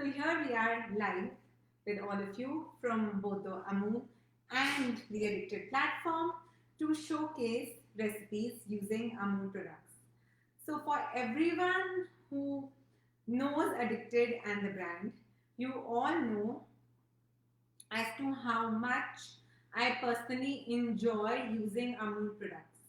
So here we are live with all of you from both the Amul and the Addicted platform to showcase recipes using Amul products. So for everyone who knows Addicted and the brand, you all know as to how much I personally enjoy using Amul products.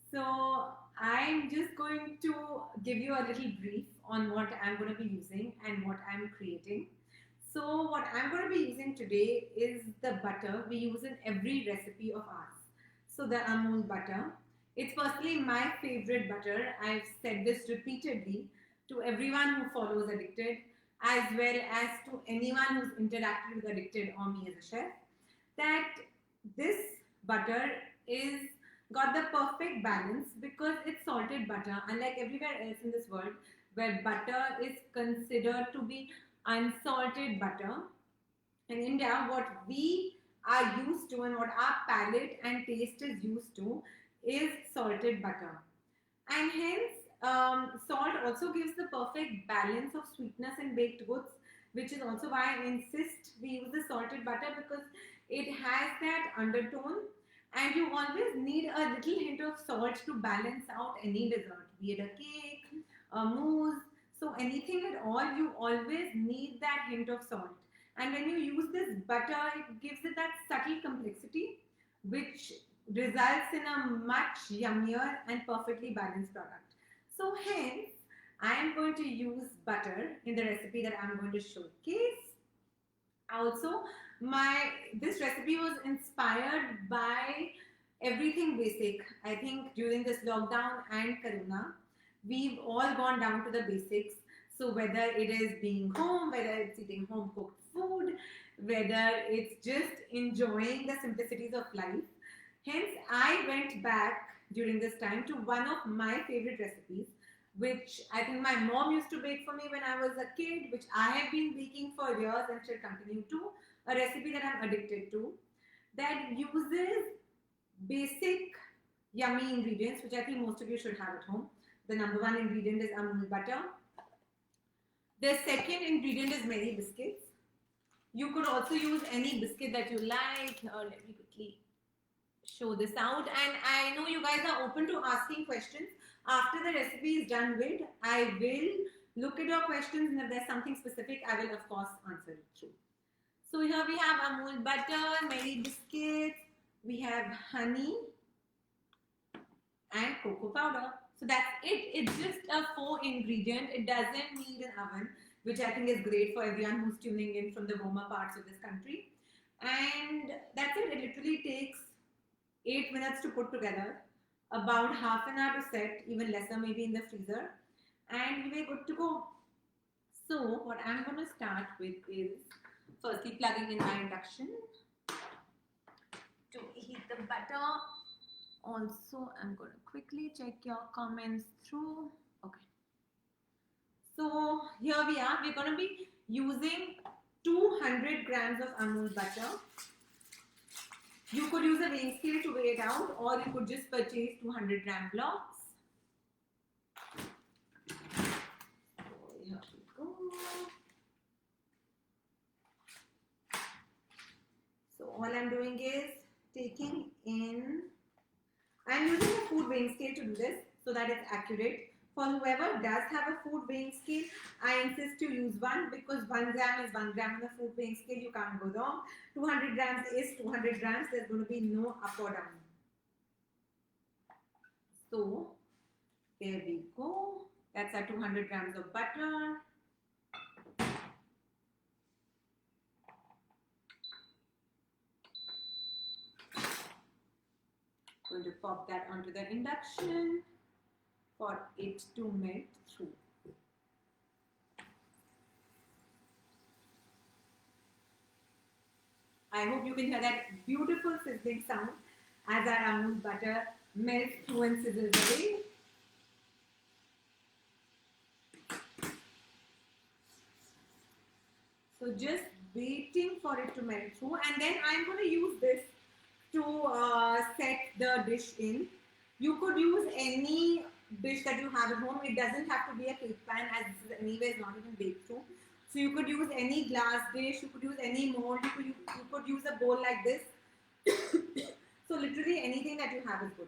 So I'm just going to give you a little brief on what I'm going to be using and what I'm creating. So what I'm going to be using today is the butter we use in every recipe of ours. So the Amul butter. It's personally my favorite butter. I've said this repeatedly to everyone who follows Addicted, as well as to anyone who's interacted with Addicted or me as a chef, that this butter is got the perfect balance because it's salted butter, unlike everywhere else in this world where butter is considered to be unsalted butter. In India, what we are used to and what our palate and taste is used to is salted butter. And hence, salt also gives the perfect balance of sweetness in baked goods, which is also why I insist we use the salted butter because it has that undertone, and you always need a little hint of salt to balance out any dessert, be it a cake, a mousse. So anything at all, you always need that hint of salt. And when you use this butter, it gives it that subtle complexity, which results in a much yummier and perfectly balanced product. So hence, I am going to use butter in the recipe that I'm going to showcase. Also, this recipe was inspired by everything basic. I think during this lockdown and corona, we've all gone down to the basics. So whether it is being home, whether it's eating home cooked food, whether it's just enjoying the simplicities of life. Hence, I went back during this time to one of my favorite recipes, which I think my mom used to bake for me when I was a kid, which I have been baking for years and still continue to. A recipe that I'm addicted to, that uses basic yummy ingredients, which I think most of you should have at home. The number one ingredient is Amul butter. The second ingredient is Mary biscuits. You could also use any biscuit that you like. Let me quickly show this out. And I know you guys are open to asking questions. After the recipe is done with, I will look at your questions, and if there's something specific, I will of course answer it through. So here we have Amul butter, Mary biscuits, we have honey and cocoa powder. So that's it. It's just a 4 ingredient. It doesn't need an oven, which I think is great for everyone who's tuning in from the warmer parts of this country. And that's it. It literally takes 8 minutes to put together, about half an hour to set, even lesser maybe in the freezer, and we're good to go. So what I'm going to start with is firstly plugging in my induction to heat the butter. Also, I'm going to quickly check your comments through. Okay. So here we are. We're going to be using 200 grams of Amul butter. You could use a weighing scale to weigh it out, or you could just purchase 200 gram blocks. So here we go. So all I'm doing is taking in, I'm using a food weighing scale to do this so that it's accurate. For whoever does have a food weighing scale, I insist to use one because 1 gram is 1 gram on the food weighing scale. You can't go wrong. 200 grams is 200 grams. There's going to be no up or down. So there we go. That's our 200 grams of butter. Going to pop that onto the induction for it to melt through. I hope you can hear that beautiful sizzling sound as our Amul butter melts through and sizzles away. So just waiting for it to melt through, and then I'm going to use this to set the dish in. You could use any dish that you have at home. It doesn't have to be a cake pan, as this is anyways not even baked through. So you could use any glass dish, you could use any mold, you could use a bowl like this. So literally anything that you have is good.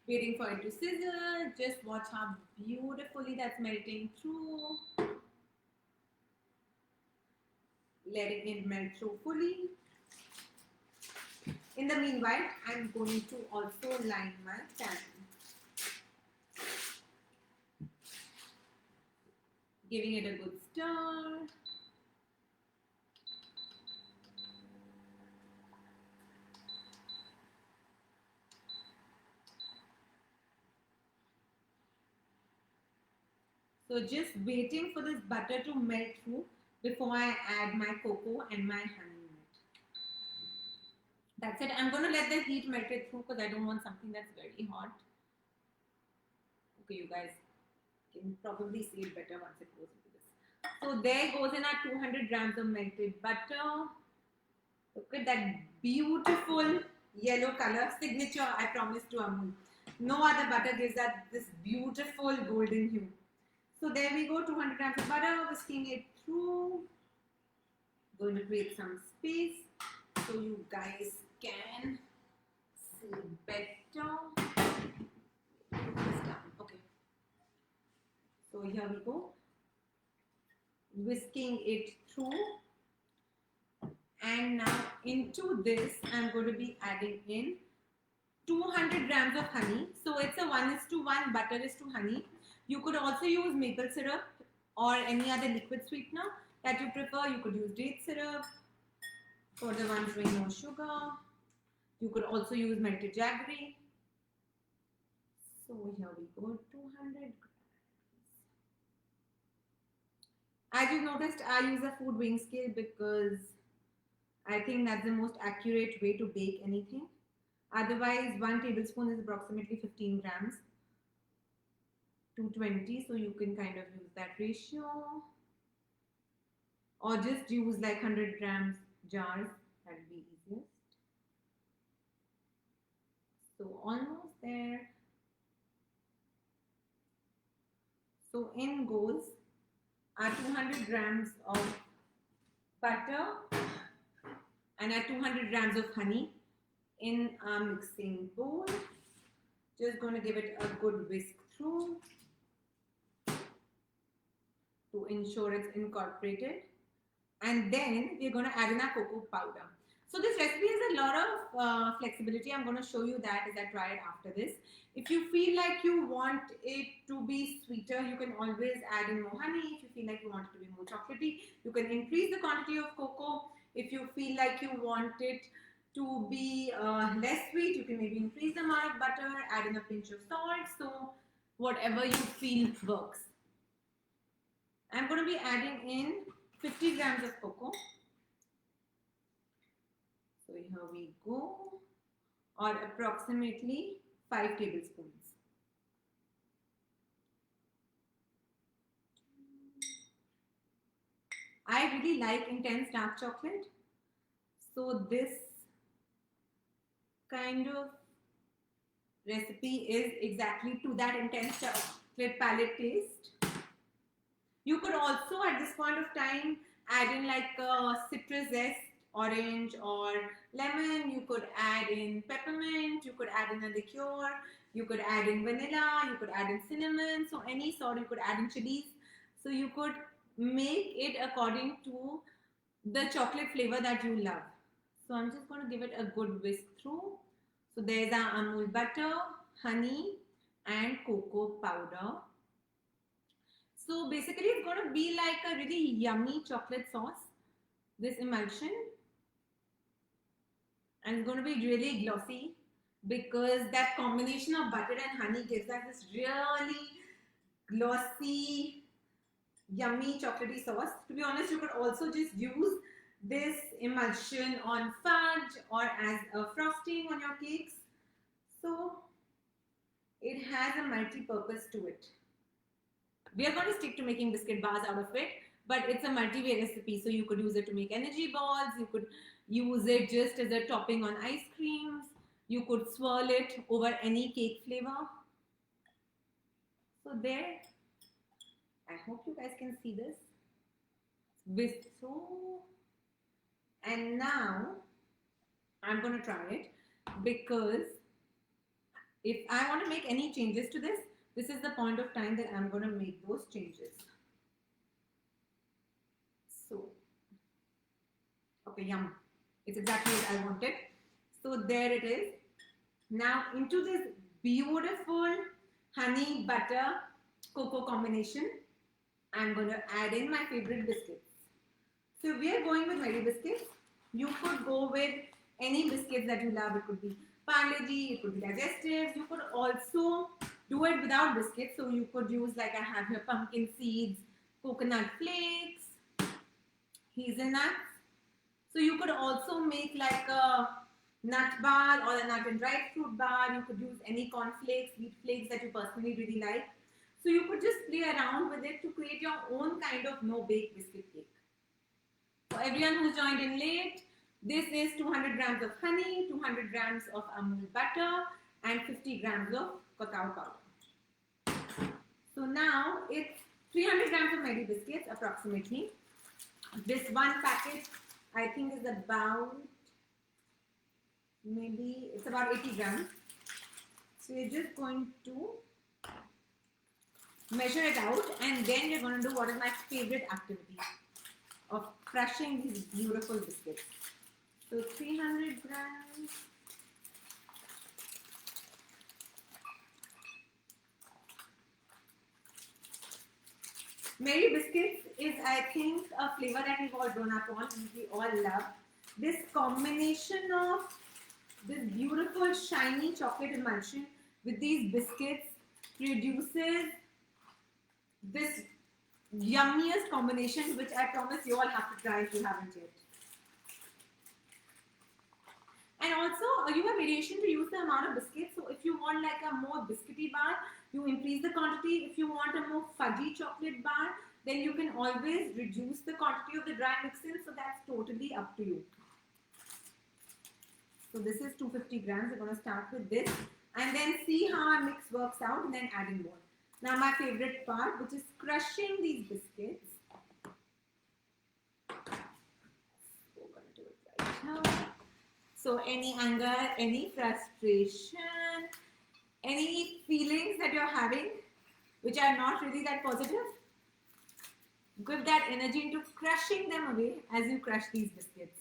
Waiting for it to sizzle. Just watch how beautifully that's melting through. Letting it melt through fully. In the meanwhile, I'm going to also line my pan. Giving it a good stir. So just waiting for this butter to melt through before I add my cocoa and my honey in it. That's it. I'm going to let the heat melt it through because I don't want something that's very hot. Okay, you guys can probably see it better once it goes into this. So there goes in our 200 grams of melted butter. Look at that beautiful yellow color. Signature, I promise to Amul. No other butter gives that this beautiful golden hue. So there we go, 200 grams of butter, whisking it through. Going to create some space so you guys can see better. Okay. So here we go. Whisking it through. And now into this, I'm going to be adding in 200 grams of honey. So it's a 1:1, butter is to honey. You could also use maple syrup or any other liquid sweetener that you prefer. You could use date syrup for the ones with no sugar. You could also use melted jaggery. So here we go, 200 grams. As you noticed, I use a food weighing scale because I think that's the most accurate way to bake anything. Otherwise, 1 tablespoon is approximately 15 grams to 20. So you can kind of use that ratio. Or just use like 100 grams jars. That would be easiest. So almost there. So in goes our 200 grams of butter and our 200 grams of honey in our mixing bowl. Just going to give it a good whisk through to ensure it's incorporated. And then we're going to add in our cocoa powder. So this recipe has a lot of flexibility. I'm going to show you that as I try it after this. If you feel like you want it to be sweeter, you can always add in more honey. If you feel like you want it to be more chocolatey, you can increase the quantity of cocoa. If you feel like you want it to be less sweet, you can maybe increase the amount of butter, add in a pinch of salt. So whatever you feel works. I'm going to be adding in 50 grams of cocoa. So here we go, or approximately 5 tablespoons. I really like intense dark chocolate. So this kind of recipe is exactly to that intense chocolate palette taste. You could also at this point of time add in like a citrus zest, orange or lemon. You could add in peppermint, you could add in a liqueur, you could add in vanilla, you could add in cinnamon, so any sort. You could add in chilies. So you could make it according to the chocolate flavor that you love. So I'm just going to give it a good whisk through. So there's our Amul butter, honey and cocoa powder. So basically it's going to be like a really yummy chocolate sauce, this emulsion. And it's going to be really glossy because that combination of butter and honey gives us this really glossy, yummy chocolatey sauce. To be honest, you could also just use this emulsion on fudge or as a frosting on your cakes. So it has a multi-purpose to it. We are going to stick to making biscuit bars out of it, but it's a multi-way recipe. So you could use it to make energy balls. You could use it just as a topping on ice creams. You could swirl it over any cake flavor. So there, I hope you guys can see this. And now I'm going to try it, because if I want to make any changes to this, this is the point of time that I'm going to make those changes. So, okay, yum. It's exactly what I wanted. So there it is. Now into this beautiful honey butter cocoa combination, I'm going to add in my favorite biscuits. So we are going with Mary biscuits. You could go with any biscuits that you love. It could be Parle-G, it could be digestives. You could also do it without biscuits. So you could use, like I have here, pumpkin seeds, coconut flakes, hazelnuts. So you could also make like a nut bar or a nut and dried fruit bar. You could use any cornflakes, wheat flakes that you personally really like. So you could just play around with it to create your own kind of no-bake biscuit cake. For everyone who's joined in late, this is 200 grams of honey, 200 grams of Amul butter, and 50 grams of cacao powder. So now it's 300 grams of Mary biscuits approximately. This one packet I think is about, maybe it's about 80 grams. So you're just going to measure it out, and then you're going to do what is my favorite activity of crushing these beautiful biscuits. So 300 grams. Mary biscuits is, I think, a flavor that we've all grown up on and we all love. This combination of this beautiful shiny chocolate emulsion with these biscuits produces this yummiest combination, which I promise you all have to try if you haven't yet. And also, you have variation to use the amount of biscuits. So if you want like a more biscuity bar, you increase the quantity. If you want a more fudgy chocolate bar, then you can always reduce the quantity of the dry mix-in. So that's totally up to you. So this is 250 grams. We're going to start with this and then see how our mix works out and then adding more. Now my favorite part, which is crushing these biscuits. We're going to do it right now. So any anger, any frustration, any feelings that you're having which are not really that positive, give that energy into crushing them away as you crush these biscuits.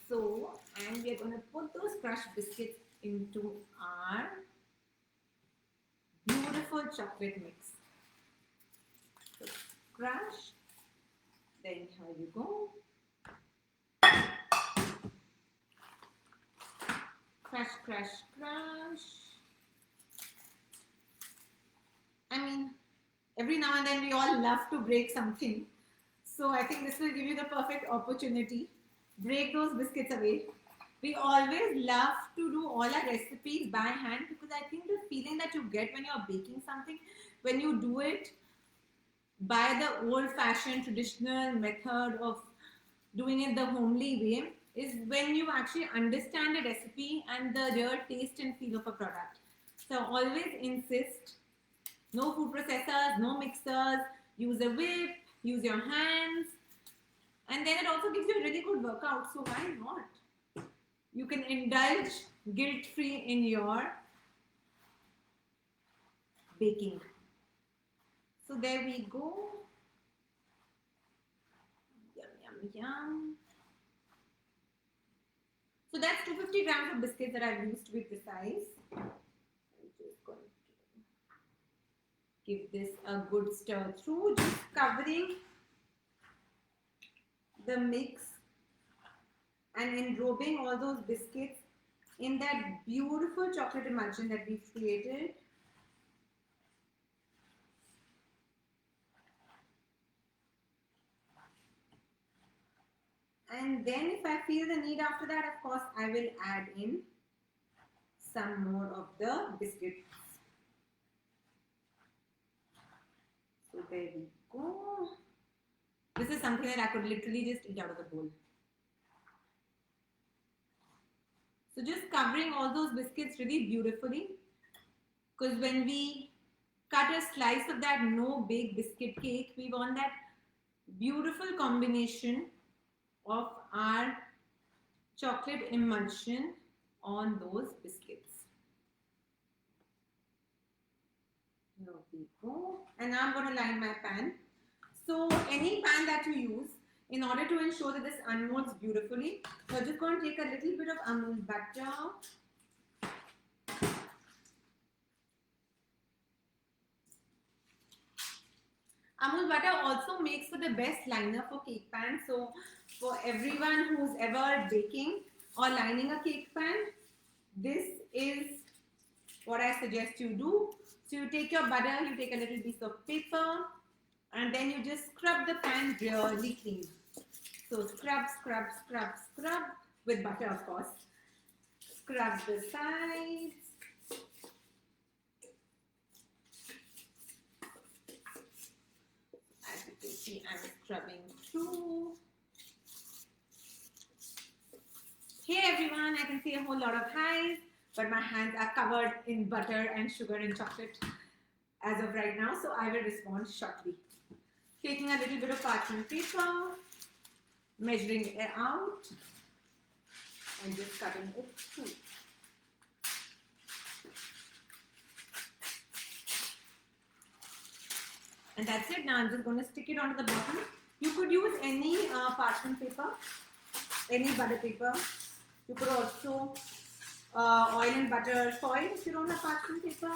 So, and we're going to put those crushed biscuits into our beautiful chocolate mix. So, crush. Then here you go. Crush, crush, crush. I mean, every now and then we all love to break something. So I think this will give you the perfect opportunity. Break those biscuits away. We always love to do all our recipes by hand because I think the feeling that you get when you're baking something, when you do it by the old-fashioned traditional method of doing it the homely way, is when you actually understand a recipe and the real taste and feel of a product. So always insist, no food processors, no mixers, use a whip, use your hands, and then it also gives you a really good workout, so why not? You can indulge guilt-free in your baking. So there we go. Yum, yum, yum. So that's 250 grams of biscuits that I've used to be precise. I'm just going to give this a good stir through, just covering the mix and enrobing all those biscuits in that beautiful chocolate emulsion that we've created. And then if I feel the need after that, of course, I will add in some more of the biscuits. So there we go. This is something that I could literally just eat out of the bowl. So just covering all those biscuits really beautifully, because when we cut a slice of that no bake biscuit cake. We want that beautiful combination of our chocolate emulsion on those biscuits. Here we go. And now I'm going to line my pan. So any pan that you use, in order to ensure that this unmolds beautifully, you're just going to take a little bit of Amul butter. Amul butter also makes for the best liner for cake pan. So for everyone who's ever baking or lining a cake pan, this is what I suggest you do. So you take your butter, you take a little piece of paper, and then you just scrub the pan really clean. So scrub, scrub, scrub, scrub with butter, of course. Scrub the sides. As you can see, I'm scrubbing through. Hey everyone, I can see a whole lot of highs, but my hands are covered in butter and sugar and chocolate as of right now, so I will respond shortly. Taking a little bit of parchment paper, measuring it out, and just cutting it through. And that's it. Now I'm just going to stick it onto the bottom. You could use any parchment paper, any butter paper. You could also oil and butter foil if you don't have parchment paper.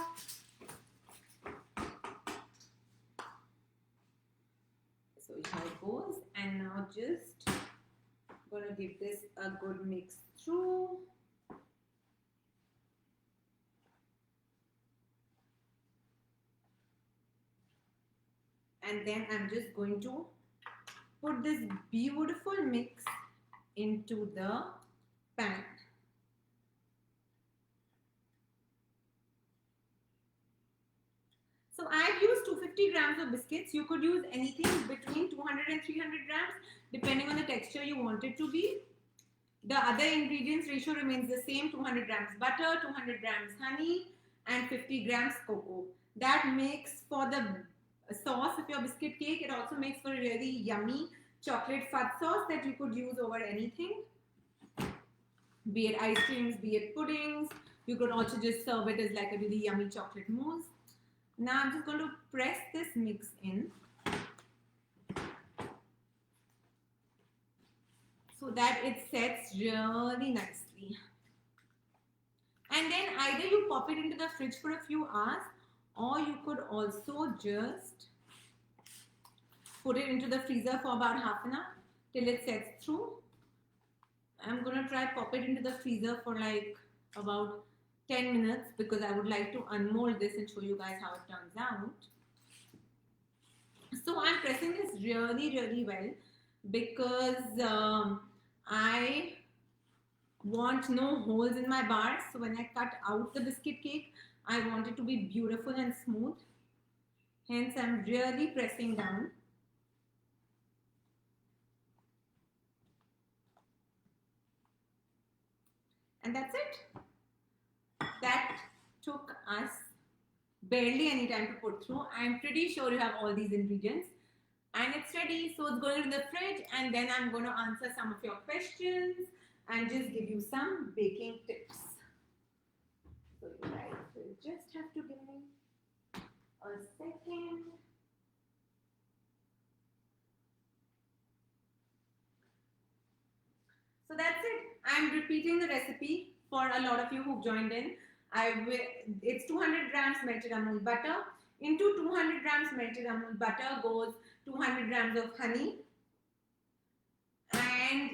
So here it goes. And now just going to give this a good mix through. And then I'm just going to put this beautiful mix into the pan. So I've used 250 grams of biscuits. You could use anything between 200 and 300 grams depending on the texture you want it to be. The other ingredients ratio remains the same: 200 grams butter, 200 grams honey, and 50 grams cocoa. That makes for the sauce of your biscuit cake. It also makes for a really yummy chocolate fudge sauce that you could use over anything, be it ice creams, be it puddings. You could also just serve it as like a really yummy chocolate mousse. Now I'm just going to press this mix in so that it sets really nicely. And then either you pop it into the fridge for a few hours, or you could also just put it into the freezer for about half an hour till it sets through. I'm going to try pop it into the freezer for like about 10 minutes because I would like to unmold this and show you guys how it turns out. So I'm pressing this really well because I want no holes in my bars. So when I cut out the biscuit cake, I want it to be beautiful and smooth. Hence, I'm really pressing down. And that's it. That took us barely any time to put through. I'm pretty sure you have all these ingredients. And it's ready. So it's going into the fridge. And then I'm going to answer some of your questions and just give you some baking tips. So you guys will just have to give me a second. So that's it. I'm repeating the recipe for a lot of you who've joined in. It's 200 grams melted Amul butter. Into 200 grams melted Amul butter goes 200 grams of honey. And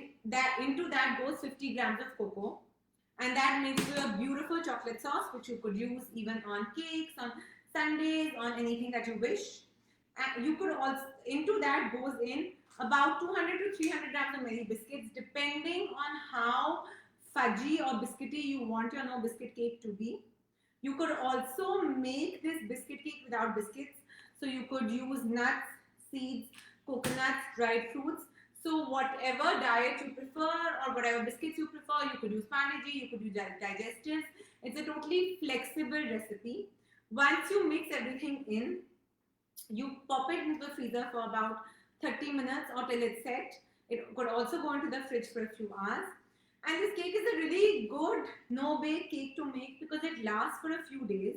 into that goes 50 grams of cocoa. And that makes you a beautiful chocolate sauce, which you could use even on cakes, on sundaes, on anything that you wish. And you could also, into that goes in about 200 to 300 grams of Marie biscuits, depending on how fudgy or biscuity you want your no biscuit cake to be. You could also make this biscuit cake without biscuits. So you could use nuts, seeds, coconuts, dried fruits. So whatever diet you prefer or whatever biscuits you prefer, you could use Parle-G, you could use digestives. It's a totally flexible recipe. Once you mix everything in, you pop it into the freezer for about 30 minutes or till it's set. It could also go into the fridge for a few hours. And this cake is a really good no-bake cake to make because it lasts for a few days.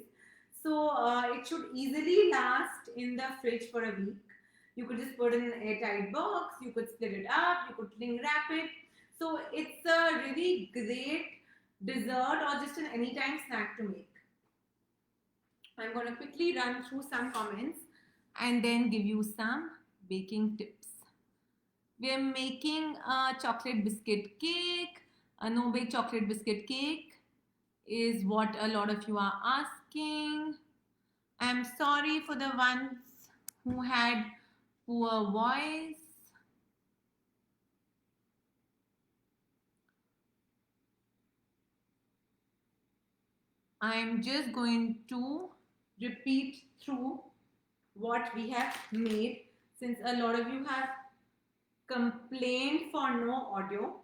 So it should easily last in the fridge for a week. You could just put it in an airtight box, you could split it up, you could cling wrap it. So it's a really great dessert or just an anytime snack to make. I'm going to quickly run through some comments and then give you some baking tips. We are making a chocolate biscuit cake. A no-bake chocolate biscuit cake is what a lot of you are asking. I'm sorry for the ones who had poor voice. I'm just going to repeat through what we have made since a lot of you have complained for no audio.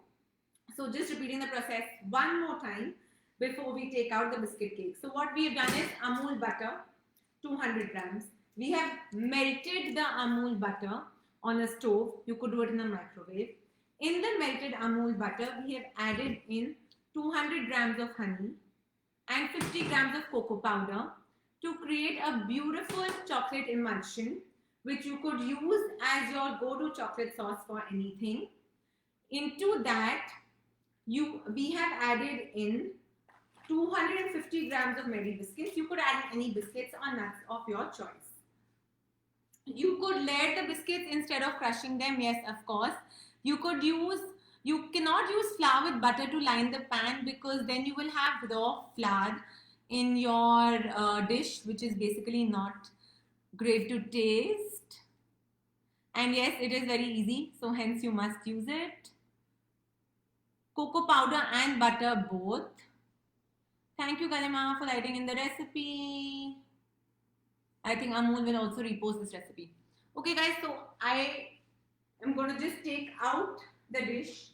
So just repeating the process one more time before we take out the biscuit cake. So what we have done is Amul butter, 200 grams. We have melted the Amul butter on a stove. You could do it in a microwave. In the melted Amul butter, we have added in 200 grams of honey and 50 grams of cocoa powder to create a beautiful chocolate emulsion which you could use as your go-to chocolate sauce for anything. Into that, we have added in 250 grams of Mary biscuits. You could add any biscuits or nuts of your choice. You could layer the biscuits instead of crushing them. Yes, of course. You cannot use flour with butter to line the pan because then you will have raw flour in your dish, which is basically not great to taste. And yes, it is very easy, so hence you must use it. Cocoa powder and butter both. Thank you, Kalima, for writing in the recipe. I think Amul will also repost this recipe. Okay, guys, so I am going to just take out the dish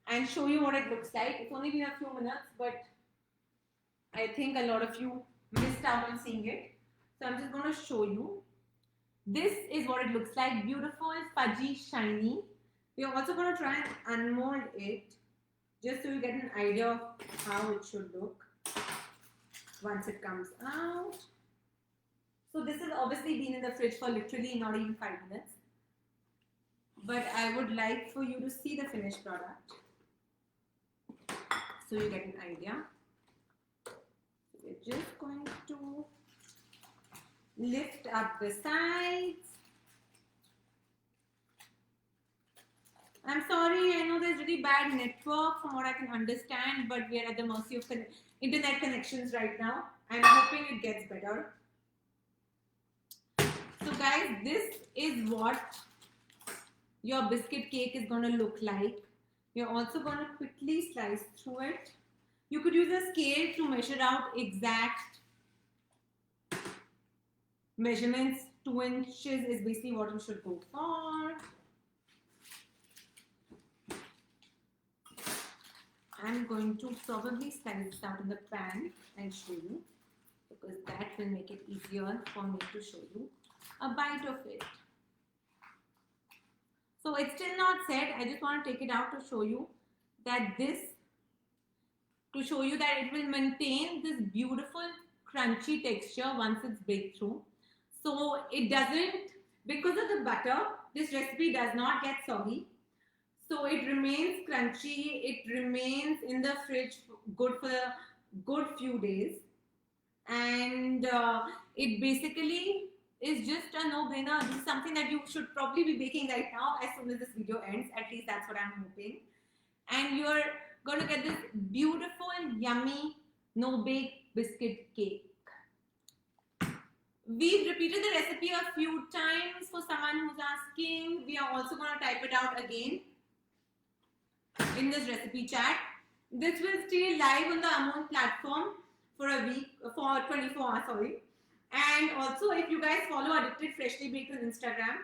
and show you what it looks like. It's only been a few minutes, but I think a lot of you missed out on seeing it. So I'm just going to show you. This is what it looks like. Beautiful, fudgy, shiny. We are also going to try and unmold it just so you get an idea of how it should look once it comes out. So this has obviously been in the fridge for literally not even 5 minutes. But I would like for you to see the finished product so you get an idea. So we're just going to lift up the sides. I'm sorry, I know there's really bad network from what I can understand, but we are at the mercy of internet connections right now. I'm hoping it gets better. So guys, this is what your biscuit cake is going to look like. You're also going to quickly slice through it. You could use a scale to measure out exact measurements. 2 inches is basically what you should go for. I'm going to probably slice this out in the pan and show you because that will make it easier for me to show you a bite of it. So it's still not set. I just want to take it out to show you that it will maintain this beautiful crunchy texture once it's baked through. So it doesn't, because of the butter, this recipe does not get soggy. So it remains crunchy. It remains in the fridge good for a good few days. And it basically is just a no-brainer. This is something that you should probably be baking right now as soon as this video ends. At least that's what I'm hoping. And you're going to get this beautiful, yummy, no-bake biscuit cake. We've repeated the recipe a few times for someone who's asking. We are also going to type it out again in this recipe chat. This will stay live on the Amul platform for a week, for 24 hours, sorry. And also, if you guys follow Addicted Freshly Baked on Instagram,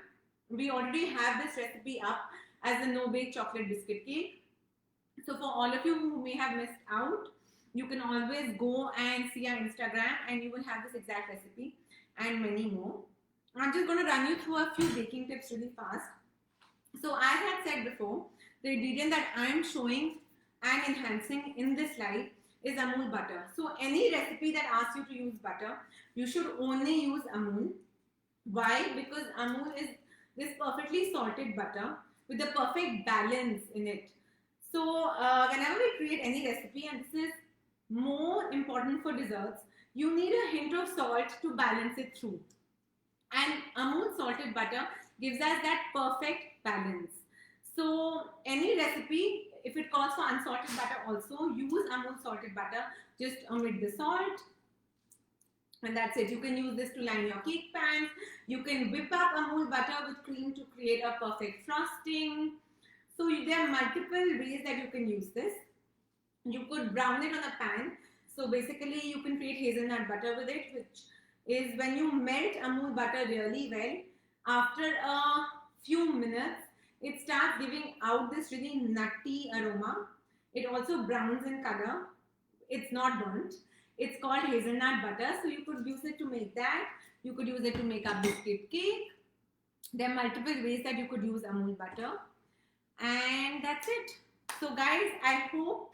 we already have this recipe up as a no-bake chocolate biscuit cake. So for all of you who may have missed out, You can always go and see our Instagram and you will have this exact recipe and many more. I'm just going to run you through a few baking tips really fast. So as I had said before, the ingredient that I'm showing and enhancing in this slide is Amul butter. So any recipe that asks you to use butter, you should only use Amul. Why? Because Amul is this perfectly salted butter with the perfect balance in it. So whenever we create any recipe, and this is more important for desserts, you need a hint of salt to balance it through. And Amul salted butter gives us that perfect balance. So any recipe, if it calls for unsalted butter also, use Amul salted butter. Just omit the salt. And that's it. You can use this to line your cake pans. You can whip up Amul butter with cream to create a perfect frosting. So there are multiple ways that you can use this. You could brown it on a pan. So basically you can create hazelnut butter with it, which is when you melt Amul butter really well, after a few minutes, it starts giving out this really nutty aroma. It also browns in color. It's not burnt. It's called hazelnut butter. So you could use it to make that. You could use it to make a biscuit cake. There are multiple ways that you could use Amul butter. And that's it. So guys, I hope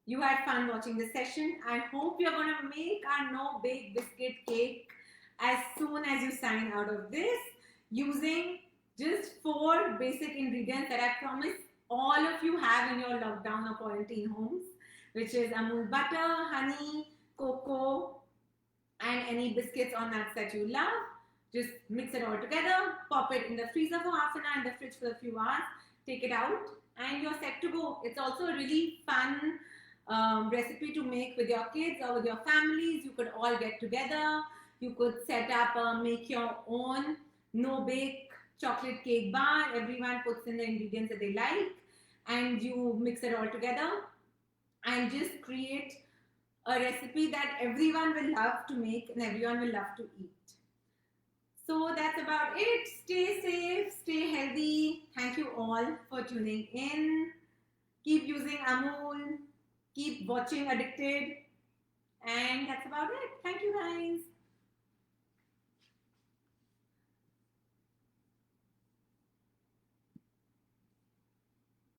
you had fun watching this session. I hope you're going to make our no-bake biscuit cake as soon as you sign out of this using just 4 basic ingredients that I promise all of you have in your lockdown or quarantine homes, which is Amul butter, honey, cocoa, and any biscuits or nuts that you love. Just mix it all together, pop it in the freezer for half an hour, in the fridge for a few hours, take it out, and you're set to go. It's also a really fun recipe to make with your kids or with your families. You could all get together. You could set up, make your own no-bake chocolate cake bar. Everyone puts in the ingredients that they like, and you mix it all together and just create a recipe that everyone will love to make and everyone will love to eat. So that's about it. Stay safe, stay healthy. Thank you all for tuning in. Keep using Amul. Keep watching Addicted. And that's about it. Thank you guys.